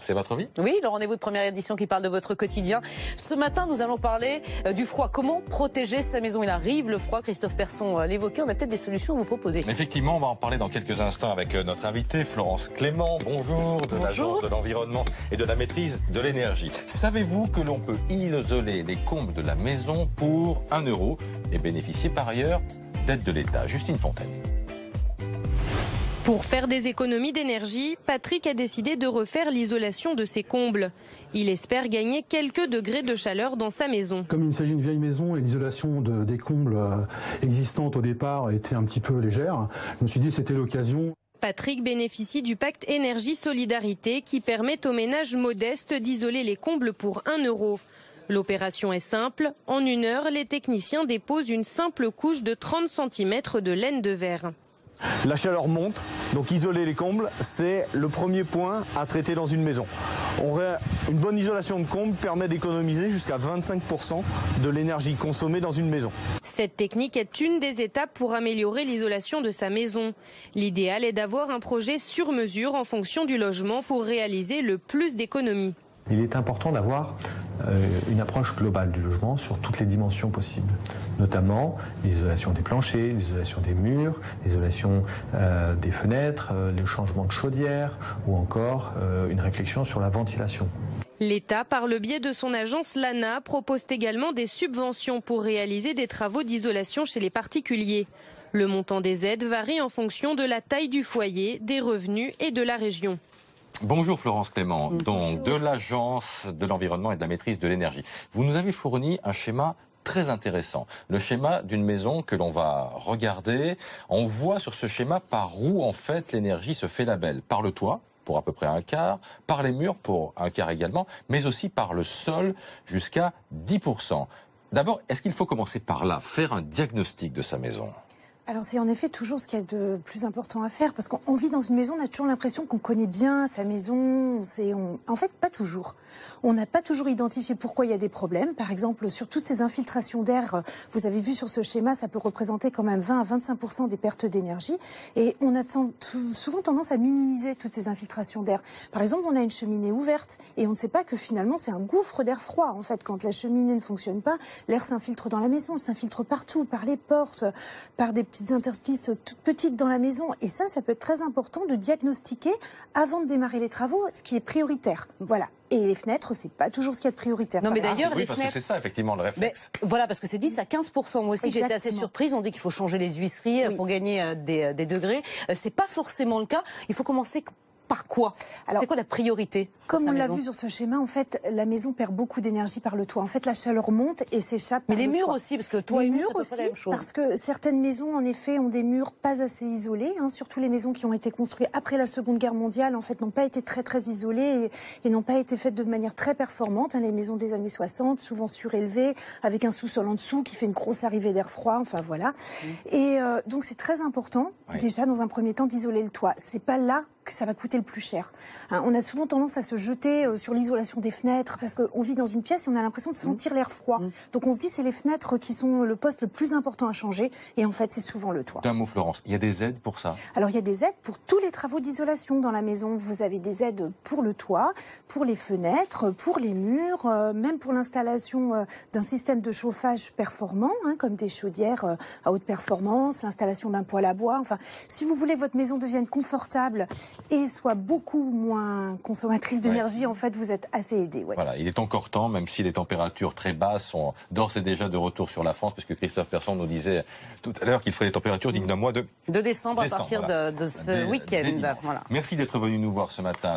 c'est votre vie. Oui, le rendez-vous de première édition qui parle de votre quotidien. Ce matin, nous allons parler du froid. Comment protéger sa maison? Il arrive, le froid. Christophe Persson l'évoquait. On a peut-être des solutions à vous proposer. Effectivement, on va en parler dans quelques instants avec notre invitée Florence Clément. Bonjour, de l'Agence de l'environnement et de la maîtrise de l'énergie. Savez-vous que l'on peut isoler les combles de la maison pour 1 € et bénéficier par ailleurs d'aide de l'État? Justine Fontaine. Pour faire des économies d'énergie, Patrick a décidé de refaire l'isolation de ses combles. Il espère gagner quelques degrés de chaleur dans sa maison. Comme il s'agit d'une vieille maison et l'isolation des combles existantes au départ était un petit peu légère, je me suis dit que c'était l'occasion. Patrick bénéficie du pacte énergie-solidarité qui permet aux ménages modestes d'isoler les combles pour 1 €. L'opération est simple. En 1 heure, les techniciens déposent une simple couche de 30 cm de laine de verre. La chaleur monte, donc isoler les combles, c'est le premier point à traiter dans une maison. Une bonne isolation de combles permet d'économiser jusqu'à 25% de l'énergie consommée dans une maison. Cette technique est une des étapes pour améliorer l'isolation de sa maison. L'idéal est d'avoir un projet sur mesure en fonction du logement pour réaliser le plus d'économies. Il est important d'avoir une approche globale du logement sur toutes les dimensions possibles, notamment l'isolation des planchers, l'isolation des murs, l'isolation des fenêtres, le changement de chaudière ou encore une réflexion sur la ventilation. L'État, par le biais de son agence l'ANA, propose également des subventions pour réaliser des travaux d'isolation chez les particuliers. Le montant des aides varie en fonction de la taille du foyer, des revenus et de la région. Bonjour Florence Clément, donc de l'Agence de l'environnement et de la maîtrise de l'énergie. Vous nous avez fourni un schéma très intéressant, le schéma d'une maison que l'on va regarder. On voit sur ce schéma par où en fait l'énergie se fait la belle, par le toit pour à peu près 1/4, par les murs pour 1/4 également, mais aussi par le sol jusqu'à 10%. D'abord, est-ce qu'il faut commencer par là, faire un diagnostic de sa maison ? Alors c'est en effet toujours ce qu'il y a de plus important à faire, parce qu'on vit dans une maison, on a toujours l'impression qu'on connaît bien sa maison, en fait pas toujours. On n'a pas toujours identifié pourquoi il y a des problèmes. Par exemple, sur toutes ces infiltrations d'air, vous avez vu sur ce schéma, ça peut représenter quand même 20 à 25% des pertes d'énergie. Et on a souvent tendance à minimiser toutes ces infiltrations d'air. Par exemple, on a une cheminée ouverte et on ne sait pas que finalement c'est un gouffre d'air froid. En fait, quand la cheminée ne fonctionne pas, l'air s'infiltre dans la maison, il s'infiltre partout, par les portes, par des petites interstices toutes petites dans la maison. Et ça peut être très important de diagnostiquer avant de démarrer les travaux, ce qui est prioritaire. Voilà. Et les fenêtres, c'est pas toujours ce qu'il y a de prioritaire. Non, mais d'ailleurs, oui, parce que c'est ça, effectivement, le réflexe. Mais, voilà, parce que c'est 10 à 15%. Moi aussi, j'étais assez surprise. On dit qu'il faut changer les huisseries pour gagner des degrés. C'est pas forcément le cas. Il faut commencer par quoi? C'est quoi la priorité? Comme on l'a vu sur ce schéma, en fait, la maison perd beaucoup d'énergie par le toit. En fait, la chaleur monte et s'échappe. Mais les murs aussi, parce que toit et murs, c'est pas la même chose. Parce que certaines maisons, en effet, ont des murs pas assez isolés. Surtout les maisons qui ont été construites après la Seconde Guerre mondiale, en fait, n'ont pas été très isolées et n'ont pas été faites de manière très performante. Les maisons des années 60, souvent surélevées, avec un sous-sol en dessous qui fait une grosse arrivée d'air froid. Enfin voilà. Et donc c'est très important, déjà dans un premier temps, d'isoler le toit. C'est pas là que ça va coûter le plus cher. On a souvent tendance à se jeter sur l'isolation des fenêtres parce qu'on vit dans une pièce et on a l'impression de sentir l'air froid. Donc on se dit c'est les fenêtres qui sont le poste le plus important à changer et en fait c'est souvent le toit. D'un mot Florence, il y a des aides pour ça? Alors il y a des aides pour tous les travaux d'isolation dans la maison. Vous avez des aides pour le toit, pour les fenêtres, pour les murs, même pour l'installation d'un système de chauffage performant, comme des chaudières à haute performance, l'installation d'un poêle à bois. Enfin, si vous voulez que votre maison devienne confortable et soit beaucoup moins consommatrice d'énergie, en fait, vous êtes assez aidé. Voilà, il est encore temps, même si les températures très basses sont d'ores et déjà de retour sur la France, puisque Christophe Persson nous disait tout à l'heure qu'il ferait des températures dignes d'un mois de décembre à partir de ce week-end. Merci d'être venu nous voir ce matin.